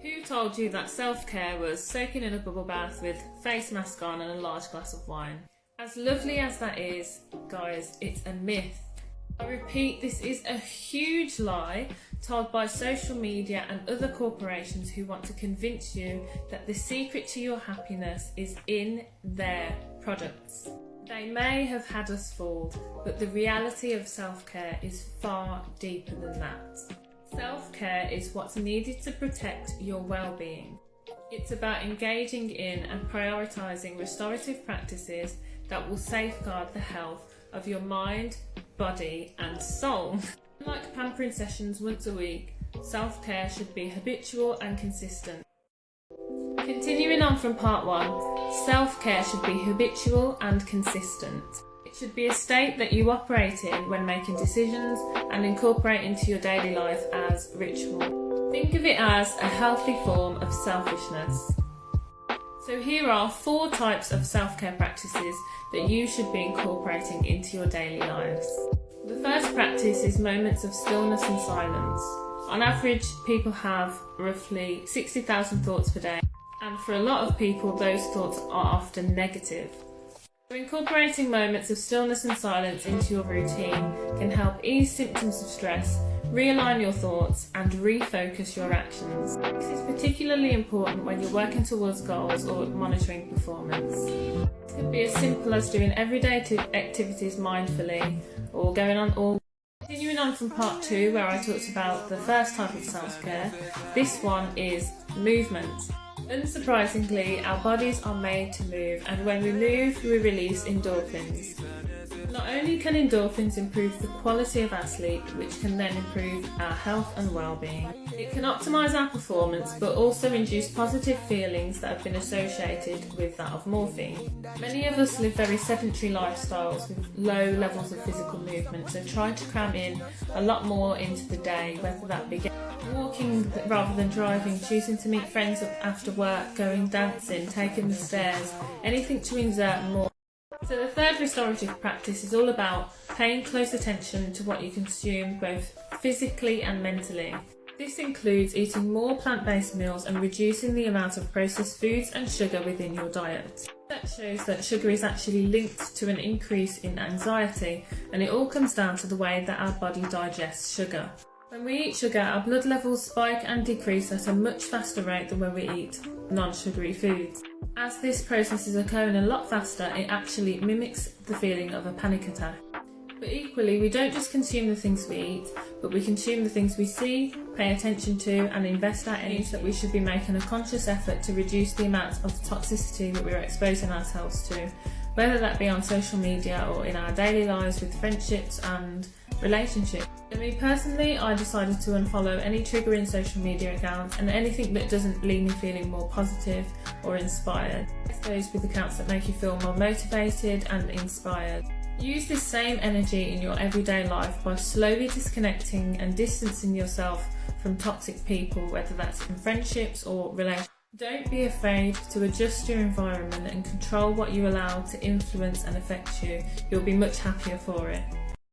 Who told you that self-care was soaking in a bubble bath with face mask on and a large glass of wine? As lovely as that is, guys, it's a myth. I repeat, this is a huge lie told by social media and other corporations who want to convince you that the secret to your happiness is in their products. They may have had us fooled, but the reality of self-care is far deeper than that. Self-care is what's needed to protect your well-being. It's about engaging in and prioritising restorative practices that will safeguard the health of your mind, body and soul. Unlike pampering sessions once a week, self-care should be habitual and consistent. Continuing on from part 1, self-care should be habitual and consistent. It should be a state that you operate in when making decisions and incorporate into your daily life as ritual. Think of it as a healthy form of selfishness. So here are 4 types of self-care practices that you should be incorporating into your daily lives. The first practice is moments of stillness and silence. On average, people have roughly 60,000 thoughts per day, and for a lot of people, those thoughts are often negative. So incorporating moments of stillness and silence into your routine can help ease symptoms of stress, realign your thoughts and refocus your actions. This is particularly important when you're working towards goals or monitoring performance. It could be as simple as doing everyday activities mindfully or continuing on from part 2 where I talked about the first type of self-care. This one is movement. Unsurprisingly, our bodies are made to move, and when we move, we release endorphins. Not only can endorphins improve the quality of our sleep, which can then improve our health and well-being, it can optimise our performance but also induce positive feelings that have been associated with that of morphine. Many of us live very sedentary lifestyles with low levels of physical movement, so try to cram in a lot more into the day, whether that be walking rather than driving, choosing to meet friends after work, going dancing, taking the stairs, anything to exert more. So the third restorative practice is all about paying close attention to what you consume both physically and mentally. This includes eating more plant-based meals and reducing the amount of processed foods and sugar within your diet. That shows that sugar is actually linked to an increase in anxiety, and it all comes down to the way that our body digests sugar. When we eat sugar, our blood levels spike and decrease at a much faster rate than when we eat non-sugary foods. As this process is occurring a lot faster, it actually mimics the feeling of a panic attack. But equally, we don't just consume the things we eat, but we consume the things we see, pay attention to and invest our energy. That we should be making a conscious effort to reduce the amount of toxicity that we're exposing ourselves to, whether that be on social media or in our daily lives with friendships and relationships. For me personally, I decided to unfollow any triggering social media accounts and anything that doesn't leave me feeling more positive or inspired. Those with accounts that make you feel more motivated and inspired. Use this same energy in your everyday life by slowly disconnecting and distancing yourself from toxic people, whether that's in friendships or relationships. Don't be afraid to adjust your environment and control what you allow to influence and affect you. You'll be much happier for it.